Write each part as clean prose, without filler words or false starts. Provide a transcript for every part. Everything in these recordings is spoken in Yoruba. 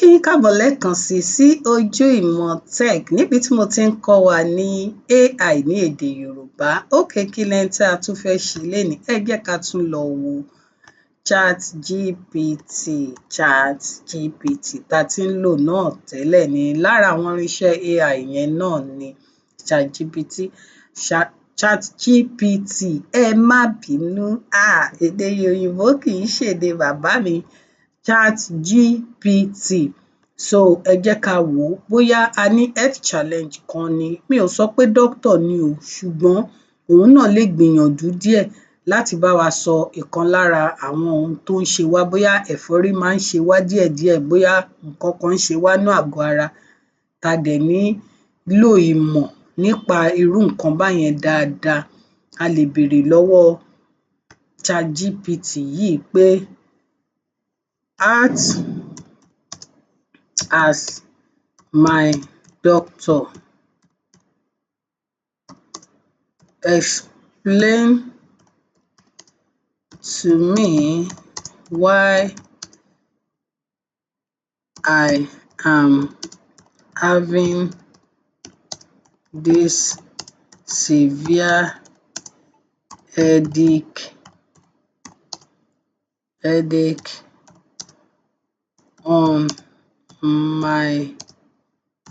kí yín káàbọ̀ lẹ́ẹ̀kan sí ojú ìmọ̀ tech níbi tí mo ti ń kọ́ wa ní AI ní èdè Yorùbá. Ókè kí lẹ́yìn tí a tún fẹ́ ṣe lénìí, ẹ jẹ́ ká tún lọ wo ChatGPT tá ti ń lò náà tẹ́lẹ̀ ni. Lára àwọn irinṣẹ́ AI yẹn náà ni ChatGPT. Ẹ má bínú, èdè Yorùbá kì í ṣèdè bàbá mi. ChatGPT. So ẹ jẹ́ ká wò ó bóyá a ní health challenge kan ni. Mi ò sọ pé doctor ni o, ṣùgbọ́n òun náà lè gbìyànjú díẹ̀ láti bá wa sọ ìkan lára àwọn ohun tó ń ṣe wá. Bóyá ẹ̀fọ́rí máa ń ṣe wá díẹ̀díẹ̀, bóyá nǹkan kan ń ṣe wá ní àgọ́ ara, ta dẹ̀ nílò ìmọ̀ nípa irú nǹkan báyẹn dáadáa. A lè béèrè lọ́wọ́ ChatGPT yìí pé act as my doctor. Explain to me why I am having this severe headache on my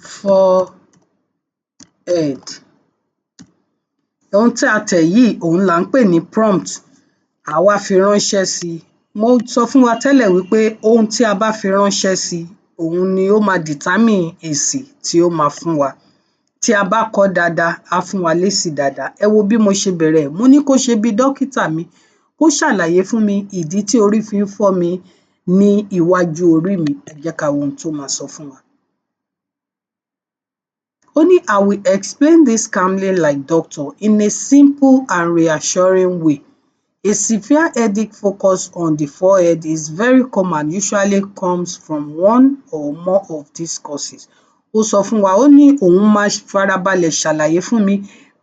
forehead. Ohun tí a tẹ̀ yìí, òun là ń pè ní prompt. Àwa fi ránṣẹ́ sí i. Mo sọ fún wa tẹ́lẹ̀ wípé ohun tí a bá fi ránṣẹ́ sí i, òun ni ó máa determine èsì tí ó máa fún wa. Tí a bá kọ dáadáa, á fún wa lésì dáadáa. Ẹ wo bí mo ṣe bẹ̀rẹ̀. Mo ní kó ṣe bí dókítà mi, kó ṣàlàyé fún mi ìdí tí orí fi ń fọ́ mi ní iwájú orí mi. Ẹ jẹ́ ká wo ohun tó máa sọ fún wa. Ó ní, I will explain this calmly like doctor in a simple and reassuring way. A severe headache focused on the forehead is very common, usually comes from one or more of these causes. Ó sọ fún wa, ó ní òun máa farabalẹ̀ ṣàlàyé fún mi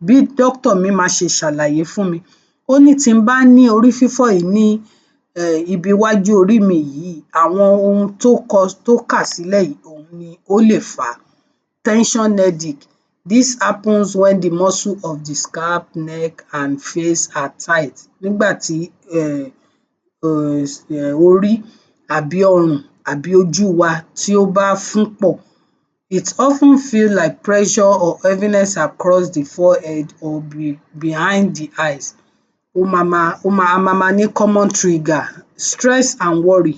bí dókítà mi máa ṣe ṣàlàyé fún mi. Ó ní tí n bá ní orí fífọ́ yìí ní ibi iwájú orí mi yìí, àwọn ohun tó kà sílẹ̀ yìí, òun ni ó lè fà á. Tension headache. This happens when the muscle of the scalp, neck and face are tight. Nígbà tí orí àbí ọrùn àbí ojú wa tí ó bá fún pọ̀. It often feel like pressure or heaviness across the forehead or behind the eyes. A máa ní common trigger. Stress and worry.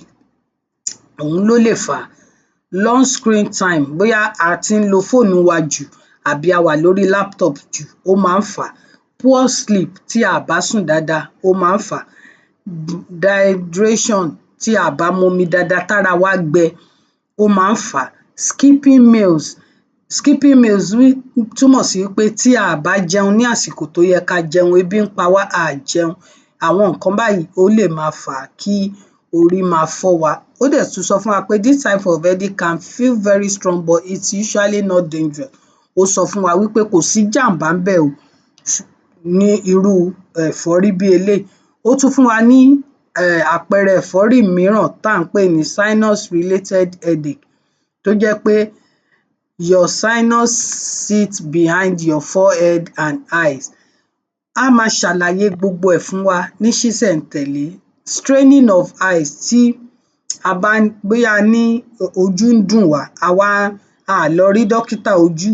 Òun ló lè fà á. Long screen time. Bóyá a ti ń lo fóònù wa jù àbí a wà lórí laptop jù, ó máa ń fà á. Poor sleep. Tí a bá sùn dáadáa, ó máa ń fà á. Dehydration. Tí a bá momi dáadáa, tára wa gbẹ, ó máa ń fà á. Skipping meals. Skipping meals túmọ̀ sí pé tí a bá jẹun ní àsìkò tó yẹ ká jẹun, ebi ń pa wá, a à jẹun. Àwọn nǹkan báyìí ó lè máa fà á kí orí máa fọ́ wa. Ó dẹ̀ tún sọ fún wa pé this type of headache can feel very strong but it's usually not dangerous. Ó sọ fún wa wípé kò sí jàǹbá ńbẹ̀ o ní irú ẹ̀fọ́rí bí eléyìí. Ó tún fún wa ní àpẹẹrẹ ẹ̀fọ́rí mìíràn tá à ń pè ní sinus related headache, tó jẹ́ pé your sinus sit behind your forehead and eyes. Á máa ṣàlàyé gbogbo ẹ̀ fún wa ní ṣísẹ̀ntẹ̀lé. Straining of eyes. Tí a bá bóyá a ní ojú ń dùn wá, a lọ rí dókítà ojú,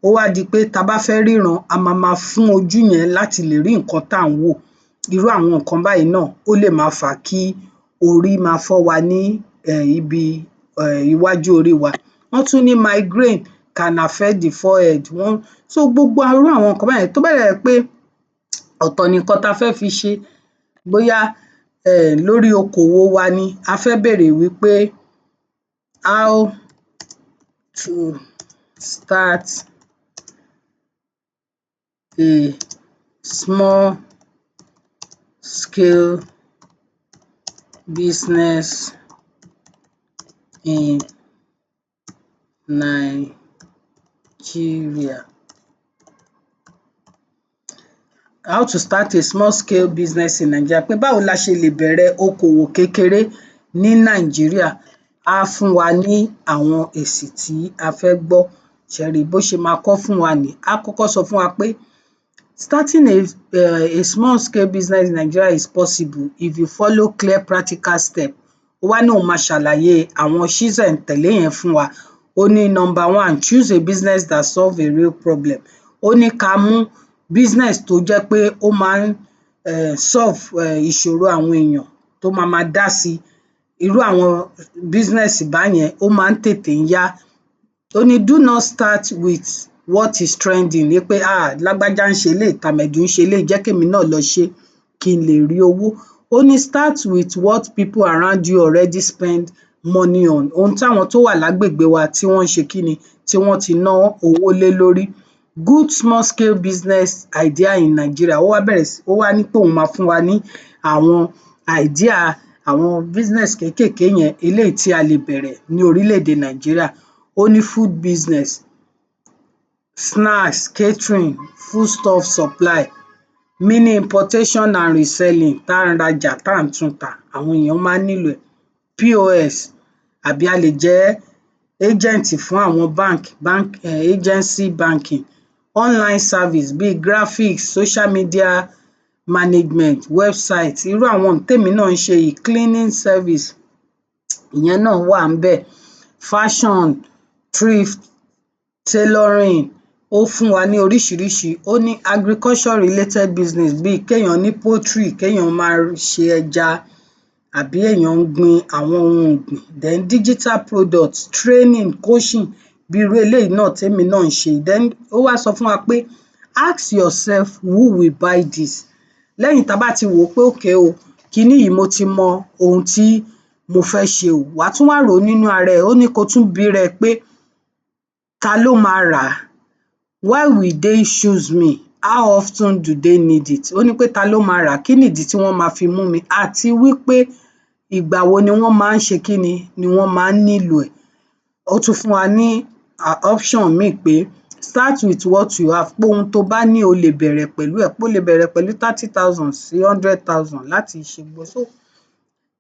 ó wá di pé ta bá fẹ́ ríran, a máa fún ojú yẹn láti lè rí nǹkan tá à ń wò. Irú àwọn nǹkan báyìí náà ó lè máa fà á kí orí máa fọ́ wa ní ibi iwájú orí wa. Wọ́n tún ní migraine can affect the forehead. So gbogbo irú àwọn nǹkan báyẹn tó bá dẹ̀ jẹ́ pé ọ̀tọ̀ ni nǹkan ta fẹ́ fi ṣe, bóyá lórí okòwò wa ni, a fẹ́ béèrè wípé how to start a small scale business in Nigeria. How to start a small scale business in Nigeria. Pé báwo la ṣe lè bẹ̀rẹ̀ okòwò kékeré ní Nàìjíríà. á fún wa ní àwọn èsì tí a fẹ́ gbọ́. Ṣẹ̀ rí bó ṣe máa kọ́ fún wa nìí. Á kọ́kọ́ sọ fún wa pé starting a small scale business in Nigeria is possible if you follow clear practical step. Ó wá ní òun máa ṣàlàyé àwọn ṣísẹ̀ntẹ̀lé yẹn fún wa. Ó ní number one, choose a business that solve a real problem. Ó ní ká mú business tó jẹ́ pé ó máa ń solve ìṣòro àwọn èèyàn tó máa dá sí. Irú àwọn business báyẹn ó máa ń tètè ń yá. Ó ní do not start with what is trending, ní pé lágbájá ń ṣe eléyìí, tàmẹ̀dù ń ṣe eléyìí, jẹ́ kémi náà lọ ṣe kí n lè rí owó. Ó ní start with what people around you already spend money on. Ohun táwọn tó wà lágbègbè wa tí wọ́n ń ṣe kíni, tí wọ́n ti ná owó lé lórí. Good small scale business idea in Nigeria. Ó wá ní pé òun máa fún wa ní àwọn idea àwọn business kéékèèké yẹn eléyìí tí a lè bẹ̀rẹ̀ ní orílẹ̀-èdè Nàìjíríà. Ó ní food business, snacks, catering, foodstuff supply, mini importation and reselling, tá ń rajà tá ń tún tà, àwọn èèyàn máa ń nílò ẹ̀. POS àbí a lè jẹ́ agent fún àwọn bank agency banking. Online service bíi graphics, social media management, website. Irú àwọn tèmi náà ń ṣe yìí, cleaning service, ìyẹn náà wà ńbẹ̀. Fashion, thrift, tailoring. Ó fún wa ní oríṣiríṣi. Ó ní agriculture related business bíi kéèyàn ní poultry, kéèyàn máa ṣe ẹja àbí èèyàn ń gbin àwọn ohun ọ̀gbìn. Then digital products, training, coaching bí irú eléyìí náà tèmi náà ń ṣe. Then ó wá sọ fún wa pé ask yourself who will buy this. Lẹ́yìn tá bá ti wò ó pé okay o, kiní yìí mo ti mọ ohun tí mo fẹ́ ṣe o, wà á tún wá rò ó nínú ara ẹ̀. Ó ní kó tún bira ẹ pé ta ló máa rà á? Why will they choose me? How often do they need it? Ó ní pé ta ló máa rà á? Kí nìdí tí wọ́n máa fi mú mi? Àti wípé ìgbà wo ni wọ́n máa ń ṣe kíni, ni wọ́n máa ń nílò ẹ̀. Ó tún fún wa ní option míì pé start with what you have, pé ohun tó bá ní o lè bẹ̀rẹ̀ pẹ̀lú ẹ̀, pé o lè bẹ̀rẹ̀ pẹ̀lú 30,000 sí 100,000 láti ṣe gbogbo. So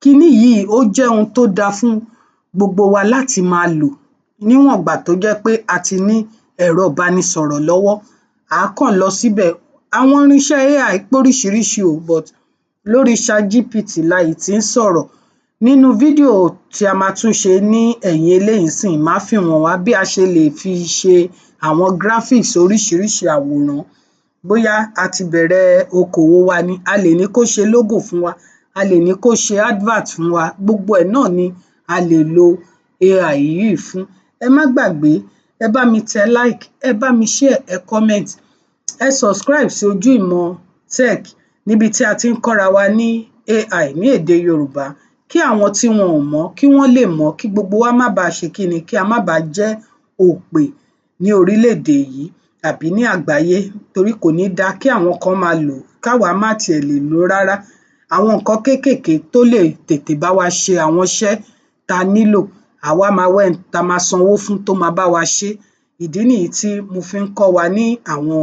kiní yìí ó jẹ́ ohun tó dáa fún gbogbo wa láti máa lò níwọ̀n ìgbà tó jẹ́ pé a ti ní ẹ̀rọ ìbánisọ̀rọ̀ lọ́wọ́. À á kàn lọ síbẹ̀. Àwọn irinṣẹ́ AI pé oríṣiríṣi o, but lórí ChatGPT la yìí tí ń sọ̀rọ̀. Nínú fídíò tí a máa tún ṣe ní ẹ̀yìn eléyìí ńsìnyí, màá fi hàn wá bí a ṣe lè fi ṣe àwọn graphics oríṣiríṣi àwòrán. Bóyá a ti bẹ̀rẹ̀ okòwò wa ni, a lè ní kó ṣe logo fún wa, a lè ní kó ṣe advert fún wa. Gbogbo ẹ̀ náà ni a lè lo AI yìí fún. Ẹ má gbàgbé, ẹ bá mi tẹ like, ẹ bá mi share, ẹ comment, ẹ subscribe sí Ojú Ìmọ̀ Tech níbi tí a ti ń kọ́ra wa ní AI ní èdè Yorùbá. Kí àwọn tí wọn ò mọ̀, kí wọ́n lè mọ̀, kí gbogbo wa má baà ṣe kíni, kí a má baà jẹ́ òpè ní orílẹ̀-èdè yìí àbí ní àgbáyé, torí kò ní dáa kí àwọn kan máa lò ó, káwa má tiẹ̀ lè lò ó rárá. Àwọn nǹkan kéékèèké tó lè tètè bá wa ṣe àwọn iṣẹ́ ta nílò, àwa máa wá ẹni ta máa sanwó fún tó máa bá wa ṣé. Ìdí nìyí tí mo fi ń kọ́ wa ní àwọn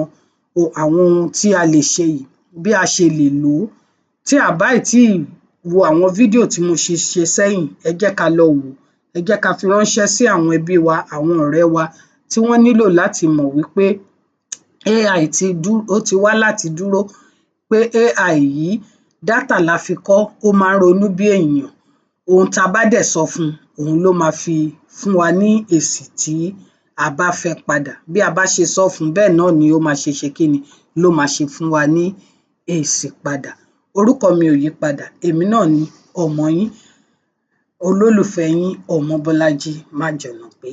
ohun tí a lè ṣe yìí, bí a ṣe lè lò ó. Tí a bá ì tíì wo àwọn fídíò tí mo ṣe sẹ́yìn, ẹ jẹ́ ká lọ wò ó. Ẹ jẹ́ ká fi ránṣẹ́ sí àwọn ẹbí wa, àwọn ọ̀rẹ́ wa tí wọ́n nílò láti mọ̀ wípé AI ó ti wá láti dúró, pé AI yìí data la fi kọ́, ó máa ń ronú bí èèyàn. Ohun tá bá dẹ̀ sọ fún un, òun ló máa fi fún wa ní èsì tí a bá fẹ́ padà. Bí a bá ṣe sọ fún un, bẹ́ẹ̀ náà ni ó máa ṣe kíni, ló máa ṣe fún wa ní èsì padà. Orúkọ mi ò yí padà. Èmi náà ni ọmọ yín, olólùfẹ́ yín, Ọmọbọ́lájí Májọ̀nàpé.